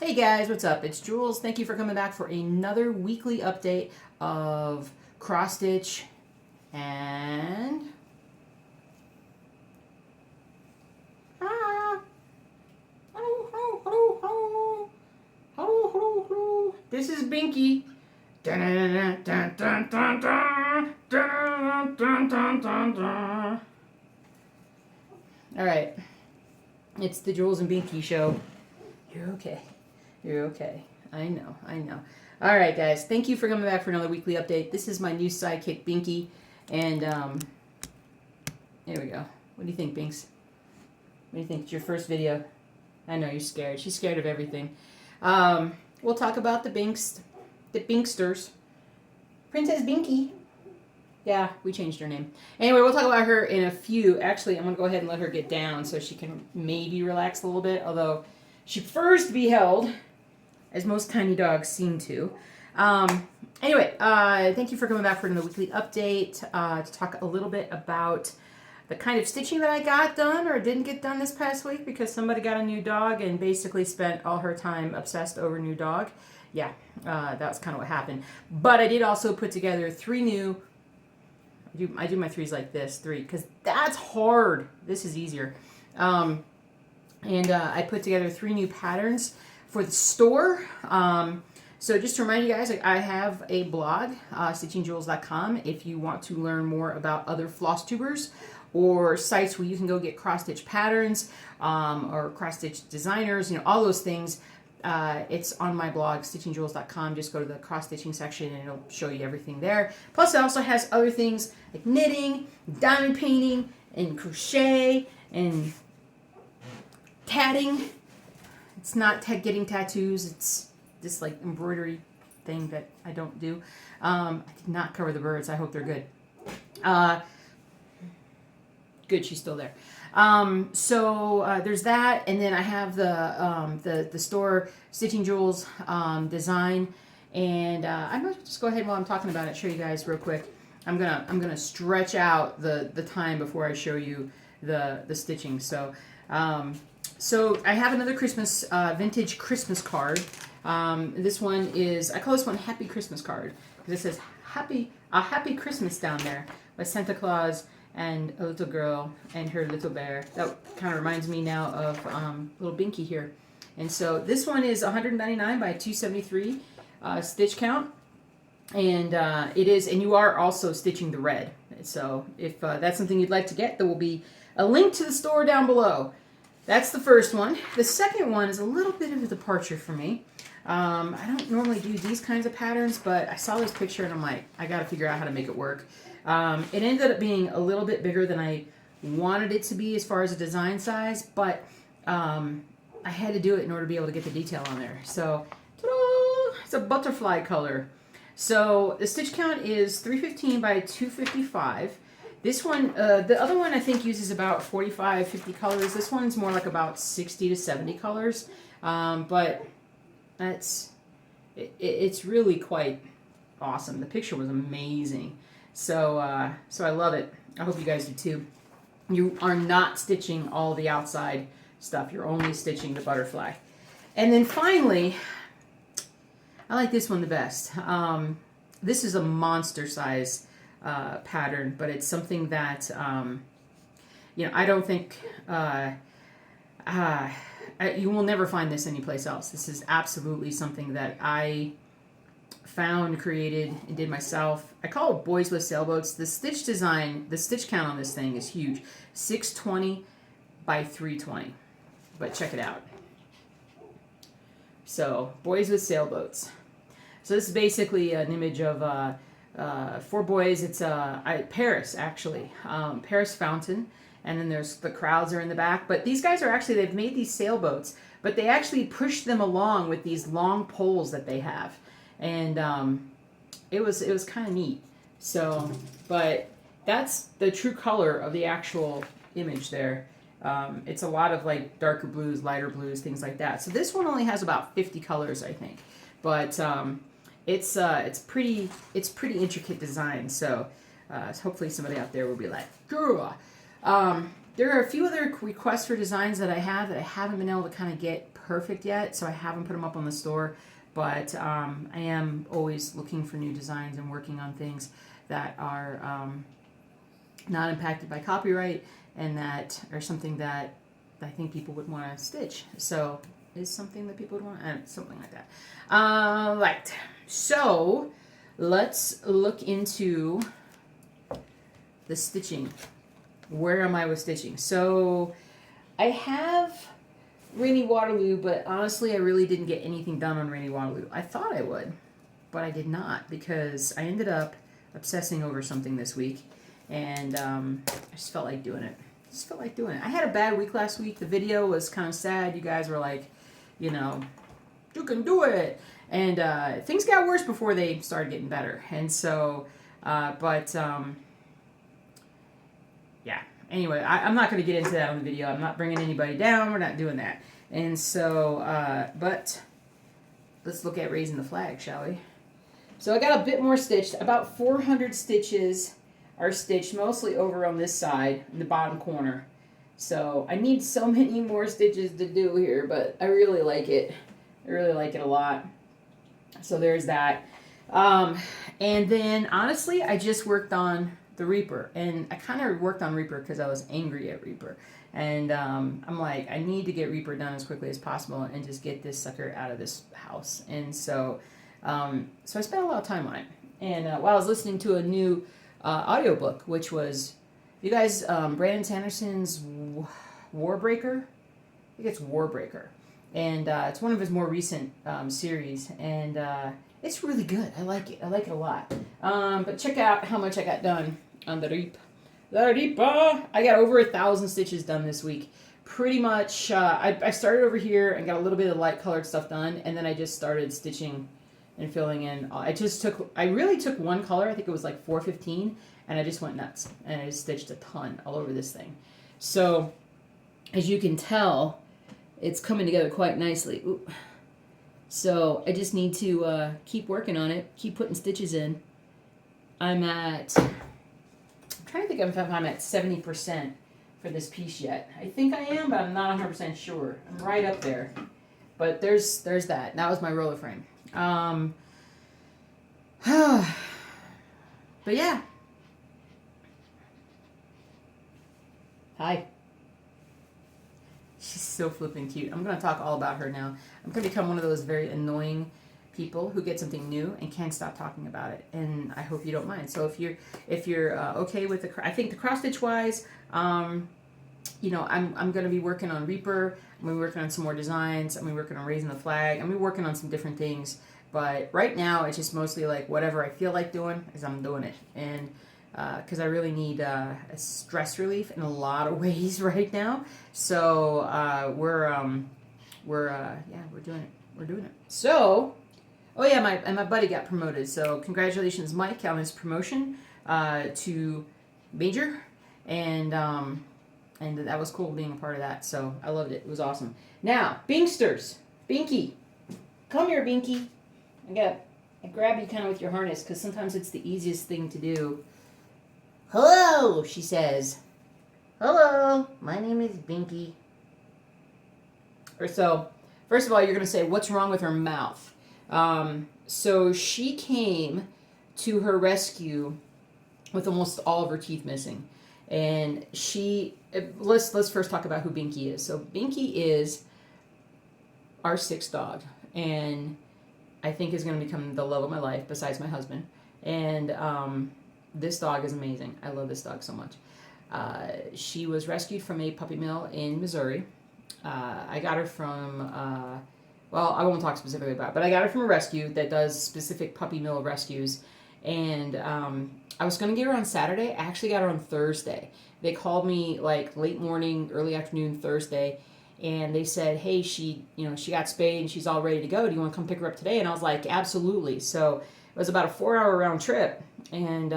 Hey guys, what's up? It's Jules. Thank you for coming back for another weekly update of cross stitch and this is Binky. All right, it's the Jules and Binky show. You're okay. You're okay. I know. All right, guys. Thank you for coming back for another weekly update. This is my new sidekick, Binky. And, there we go. What do you think, Binks? What do you think? It's your first video. I know you're scared. She's scared of everything. We'll talk about the Binksters. Princess Binky. Yeah, we changed her name. Anyway, we'll talk about her in a few. Actually, I'm going to go ahead and let her get down so she can maybe relax a little bit. Although she prefers to be held, as most tiny dogs seem to. Anyway, thank you for coming back for another weekly update to talk a little bit about the kind of stitching that I got done or didn't get done this past week because somebody got a new dog and basically spent all her time obsessed over a new dog. Yeah, that's kind of what happened. But I did also put together three new... I do my threes like this, three, because that's hard. This is easier. And I put together three new patterns for the store. So just to remind you guys, I have a blog, stitchingjules.com, if you want to learn more about other floss tubers or sites where you can go get cross-stitch patterns or cross-stitch designers, all those things. It's on my blog, stitchingjules.com. Just go to the cross-stitching section and it'll show you everything there. Plus, it also has other things like knitting, diamond painting, and crochet, and tatting. It's not getting tattoos. It's this like embroidery thing that I don't do. I did not cover the birds. I hope they're good. Good, she's still there. So there's that, and then I have the store Stitching Jules design, and I'm gonna just go ahead while I'm talking about it, show you guys real quick. I'm gonna stretch out the time before I show you the stitching. So I have another Christmas vintage Christmas card. This one is, I call this one Happy Christmas card because it says Happy Christmas down there by Santa Claus and a little girl and her little bear. That kind of reminds me now of little Binky here. And so this one is 199 by 273 stitch count. And it is, and you are also stitching the red. So if that's something you'd like to get, there will be a link to the store down below. That's the first one. The second one is a little bit of a departure for me. I don't normally do these kinds of patterns, but I saw this picture and I'm like, I got to figure out how to make it work. It ended up being a little bit bigger than I wanted it to be as far as a design size, but I had to do it in order to be able to get the detail on there. So, ta-da! It's a butterfly color. So the stitch count is 315 by 255. This one, the other one I think uses about 45, 50 colors. This one's more like about 60 to 70 colors, but it's really quite awesome. The picture was amazing. So I love it. I hope you guys do too. You are not stitching all the outside stuff. You're only stitching the butterfly. And then finally, I like this one the best. This is a monster size pattern, but it's something that, I don't think, you will never find this anyplace else. This is absolutely something that I found, created, and did myself. I call it Boys with Sailboats. The stitch design, the stitch count on this thing is huge. 620 by 320. But check it out. So, Boys with Sailboats. So this is basically an image of 4 boys. It's Paris, actually. Paris fountain. And then there's the crowds are in the back. But these guys are actually, they've made these sailboats, but they actually push them along with these long poles that they have. And it was kind of neat. So, but that's the true color of the actual image there. It's a lot of like darker blues, lighter blues, things like that. So this one only has about 50 colors, I think. But it's pretty intricate design. So hopefully somebody out there will be like, girl. There are a few other requests for designs that I haven't been able to kind of get perfect yet, so I haven't put them up on the store. But I am always looking for new designs and working on things that are not impacted by copyright and that are something that I think people would want to stitch. So is something that people would want, something like that. Right. So let's look into the stitching. Where am I with stitching? So I have Rainy Waterloo, but honestly, I really didn't get anything done on Rainy Waterloo. I thought I would, but I did not because I ended up obsessing over something this week, and I just felt like doing it. I had a bad week last week. The video was kind of sad. You guys were like, you know, you can do it. And things got worse before they started getting better. And so, yeah. Anyway, I'm not going to get into that on the video. I'm not bringing anybody down. We're not doing that. And so, but let's look at raising the flag, shall we? So I got a bit more stitched. About 400 stitches are stitched, mostly over on this side, in the bottom corner. So I need so many more stitches to do here, but I really like it. I really like it a lot. So there's that. And then, honestly, I just worked on the Reaper, and I kind of worked on Reaper because I was angry at Reaper, and I'm like, I need to get Reaper done as quickly as possible and just get this sucker out of this house. And so so I spent a lot of time on it, and while I was listening to a new audiobook, which was, you guys, Brandon Sanderson's Warbreaker. I think it's Warbreaker, and it's one of his more recent series, and it's really good. I like it. I like it a lot. But check out how much I got done on the Reaper. I got over 1,000 stitches done this week. Pretty much, I started over here and got a little bit of light colored stuff done, and then I just started stitching and filling in. I really took one color. I think it was like 415, and I just went nuts. And I just stitched a ton all over this thing. So, as you can tell, it's coming together quite nicely. Ooh. So I just need to keep working on it, keep putting stitches in. I'm trying to think if I'm at 70% for this piece yet. I think I am, but I'm not 100% sure. I'm right up there. But there's that. That was my roller frame. But yeah. Hi. She's so flippin' cute. I'm going to talk all about her now. I'm going to become one of those very annoying people who get something new and can't stop talking about it. And I hope you don't mind. So if you're okay with I think the cross stitch wise, you know, I'm going to be working on Reaper. I'm going to be working on some more designs. I'm going to be working on raising the flag. I'm going to be working on some different things. But right now, it's just mostly like whatever I feel like doing is I'm doing it. And because I really need a stress relief in a lot of ways right now. So we're doing it. We're doing it. So, oh yeah, my buddy got promoted. So congratulations, Mike, on his promotion to major, and that was cool being a part of that. So I loved it. It was awesome. Now, Binksters, Binky, come here, Binky. I grab you kind of with your harness because sometimes it's the easiest thing to do. Hello, she says. Hello, my name is Binky. Or so, first of all, you're going to say, what's wrong with her mouth? So she came to her rescue with almost all of her teeth missing. And let's first talk about who Binky is. So Binky is our sixth dog. And I think is going to become the love of my life besides my husband. And this dog is amazing. I love this dog so much. She was rescued from a puppy mill in Missouri. I got her from, well, I won't talk specifically about it, but I got her from a rescue that does specific puppy mill rescues. And I was going to get her on Saturday. I actually got her on Thursday. They called me like late morning, early afternoon Thursday, and they said, hey, she got spayed and she's all ready to go. Do you want to come pick her up today? And I was like, absolutely. So it was about a 4-hour round trip. And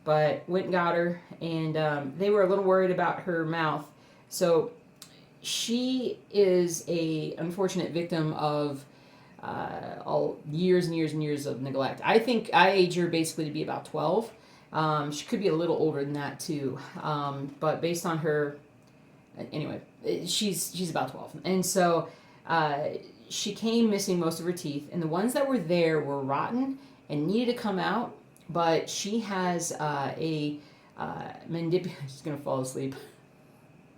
but went and got her, and they were a little worried about her mouth. So she is a unfortunate victim of all years and years and years of neglect. I think I age her basically to be about 12. She could be a little older than that too, but based on her, anyway, she's about 12. And so she came missing most of her teeth, and the ones that were there were rotten and needed to come out. But she has a mandibular. She's gonna fall asleep.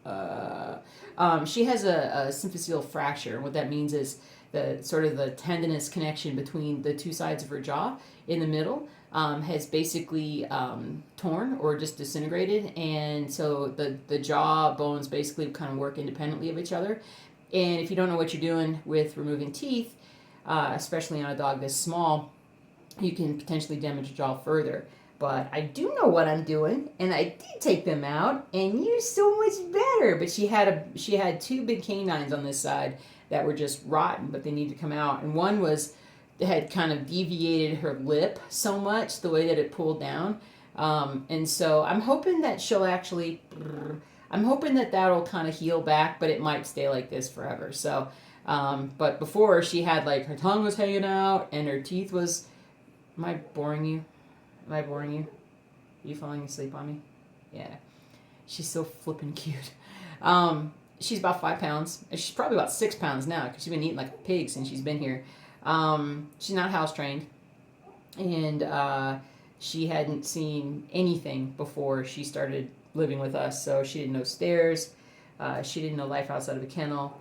She has a symphyseal fracture. What that means is the sort of the tendinous connection between the two sides of her jaw in the middle has basically torn or just disintegrated, and so the jaw bones basically kind of work independently of each other. And if you don't know what you're doing with removing teeth, especially on a dog this small, you can potentially damage the jaw further. But I do know what I'm doing, and I did take them out, and you're so much better. But she had two big canines on this side that were just rotten, but they needed to come out. And one had kind of deviated her lip so much, the way that it pulled down. And so I'm hoping that that'll kind of heal back, but it might stay like this forever. So, but before she had like her tongue was hanging out and her teeth was. Am I boring you? Am I boring you? Are you falling asleep on me? Yeah. She's so flippin' cute. She's about 5 pounds. She's probably about 6 pounds now because she's been eating like a pig since she's been here. She's not house trained. And she hadn't seen anything before she started living with us. So she didn't know stairs. She didn't know life outside of a kennel.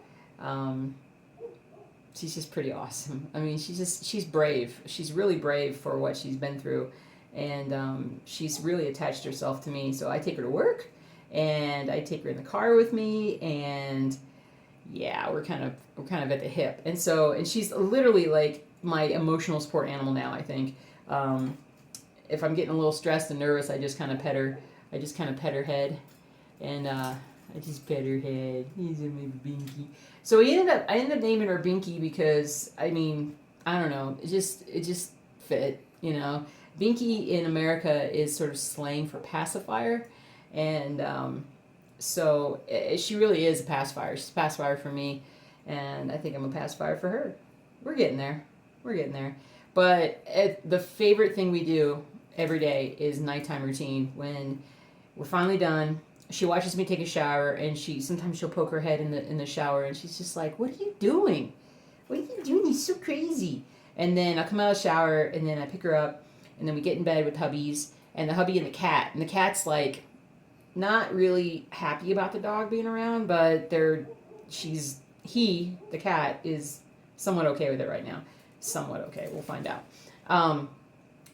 She's just pretty awesome. I mean, she's brave. She's really brave for what she's been through. And she's really attached herself to me. So I take her to work, and I take her in the car with me, and yeah, we're kind of at the hip. And she's literally like my emotional support animal now, I think. If I'm getting a little stressed and nervous, I just kind of pet her. I just kind of pet her head, and I just pet her head. He's a maybe Binky. So I ended up naming her Binky because, I mean, I don't know, it just fit, you know. Binky in America is sort of slang for pacifier, and so she really is a pacifier. She's a pacifier for me, and I think I'm a pacifier for her. We're getting there. But the favorite thing we do every day is nighttime routine. When we're finally done, she watches me take a shower, and sometimes she'll poke her head in the shower, and she's just like, "What are you doing? What are you doing? You're so crazy." And then I'll come out of the shower, and then I pick her up, and then we get in bed with hubbies, and the hubby and the cat. And the cat's like not really happy about the dog being around, but the cat is somewhat okay with it right now. Somewhat okay. We'll find out.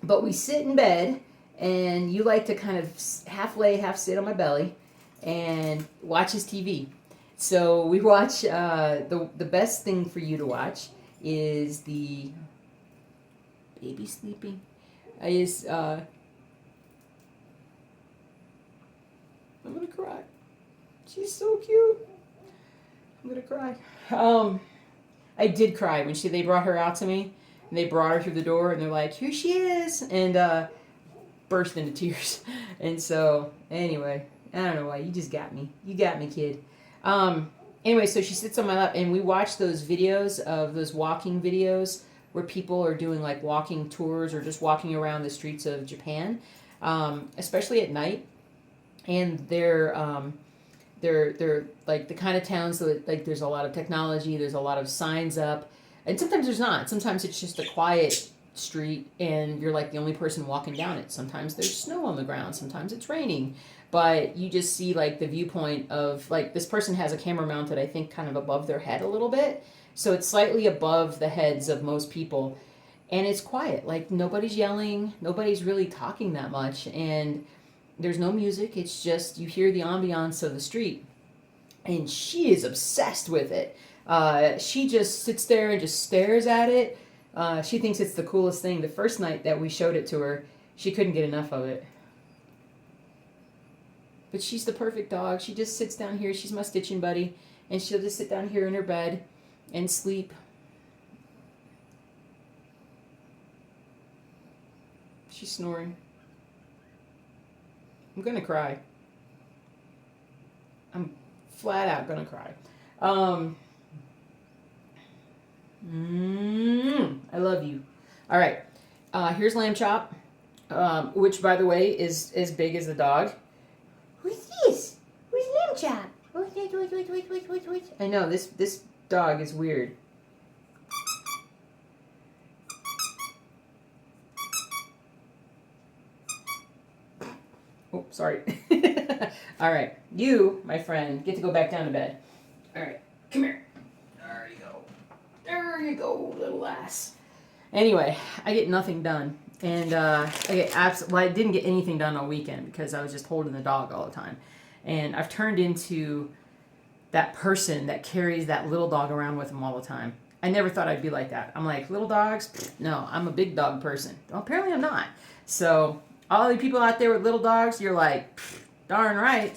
But we sit in bed, and you like to kind of half lay, half sit on my belly and watch his TV. So we watch, the best thing for you to watch is the baby sleeping. I'm gonna cry. She's so cute. I'm gonna cry. I did cry when they brought her out to me, and they brought her through the door, and they're like, "Here she is," and burst into tears. And so, anyway, I don't know why. You just got me. You got me, kid. Anyway, so she sits on my lap, and we watch those walking videos where people are doing like walking tours or just walking around the streets of Japan, especially at night. And they're like the kind of towns that like there's a lot of technology, there's a lot of signs up, and sometimes there's not. Sometimes it's just a quiet street, and you're like the only person walking down it. Sometimes there's snow on the ground, sometimes it's raining, but you just see like the viewpoint of like this person has a camera mounted, I think, kind of above their head a little bit, so it's slightly above the heads of most people, and it's quiet. Like nobody's yelling, nobody's really talking that much, and there's no music. It's just you hear the ambiance of the street, and she is obsessed with it. She just sits there and just stares at it. She thinks it's the coolest thing. The first night that we showed it to her, she couldn't get enough of it. But she's the perfect dog. She just sits down here. She's my stitching buddy, and she'll just sit down here in her bed and sleep. She's snoring. I'm gonna cry. I'm flat out gonna cry. I love you. All right. Here's Lamb Chop, which, by the way, is as big as the dog. Who's this? Who's Lamb Chop? I know this dog is weird. Oh, sorry. All right. You, my friend, get to go back down to bed. All right. Come here. There you go. There you go, little ass. Anyway, I get nothing done. And I didn't get anything done all weekend because I was just holding the dog all the time. And I've turned into that person that carries that little dog around with him all the time. I never thought I'd be like that. I'm like, little dogs? No, I'm a big dog person. Well, apparently I'm not. So all the people out there with little dogs, you're like, darn right.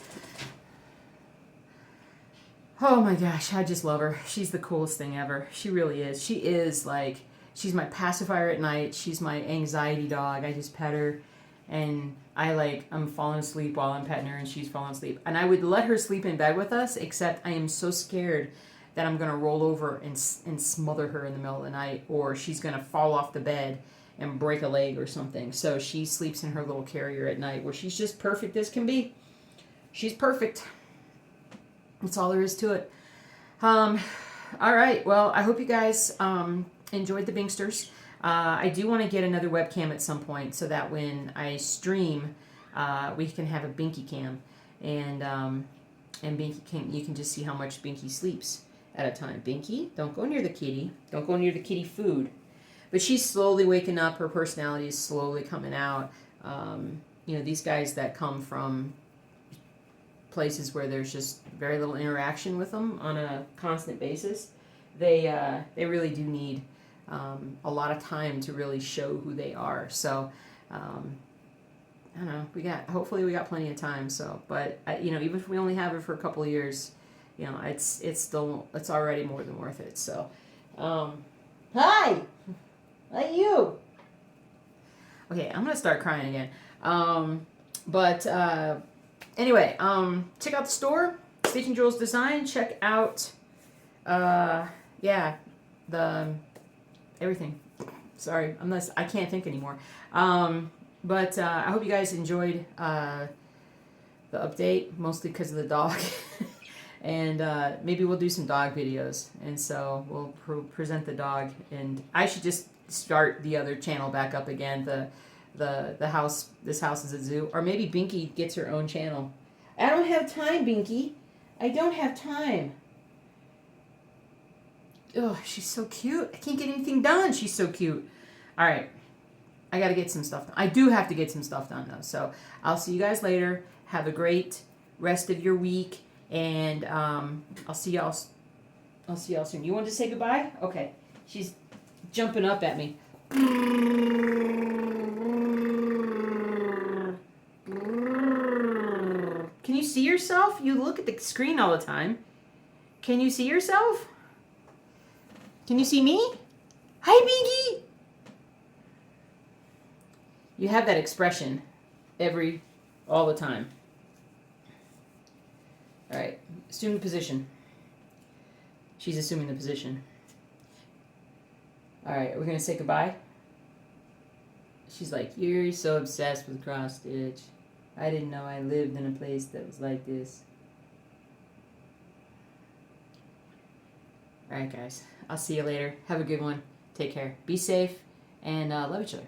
Oh my gosh, I just love her. She's the coolest thing ever. She really is. She is like, she's my pacifier at night. She's my anxiety dog. I just pet her and I'm falling asleep while I'm petting her and she's falling asleep. And I would let her sleep in bed with us, except I am so scared that I'm going to roll over and smother her in the middle of the night, or she's going to fall off the bed and break a leg or something. So she sleeps in her little carrier at night where she's just perfect as can be. She's perfect. That's all there is to it. All right. Well, I hope you guys enjoyed the Binksters. I do want to get another webcam at some point so that when I stream, we can have a Binky cam, and Binky you can just see how much Binky sleeps at a time. Binky, don't go near the kitty. Don't go near the kitty food. But she's slowly waking up. Her personality is slowly coming out. These guys that come from places where there's just very little interaction with them on a constant basis, they really do need a lot of time to really show who they are. So I don't know. Hopefully we got plenty of time. So, but even if we only have it for a couple of years, it's already more than worth it. So, hi, like you. Okay, I'm gonna start crying again. Anyway, check out the store, Stitching Jules Design. Check out, everything. Sorry, I can't think anymore. I hope you guys enjoyed the update, mostly because of the dog. And maybe we'll do some dog videos. And so we'll present the dog. And I should just start the other channel back up again, the house. This house is a zoo. Or maybe Binky gets her own channel. I don't have time, Binky. I don't have time. Oh, she's so cute. I can't get anything done. She's so cute. All right. I got to get some stuff done. I do have to get some stuff done, though. So I'll see you guys later. Have a great rest of your week. And I'll see y'all soon. You want to say goodbye? Okay. She's jumping up at me. Can you see yourself? You look at the screen all the time. Can you see yourself? Can you see me? Hi, Binky! You have that expression all the time. All right, assume the position. She's assuming the position. All right, we're going to say goodbye. She's like, you're so obsessed with cross stitch. I didn't know I lived in a place that was like this. All right, guys. I'll see you later. Have a good one. Take care. Be safe and love each other.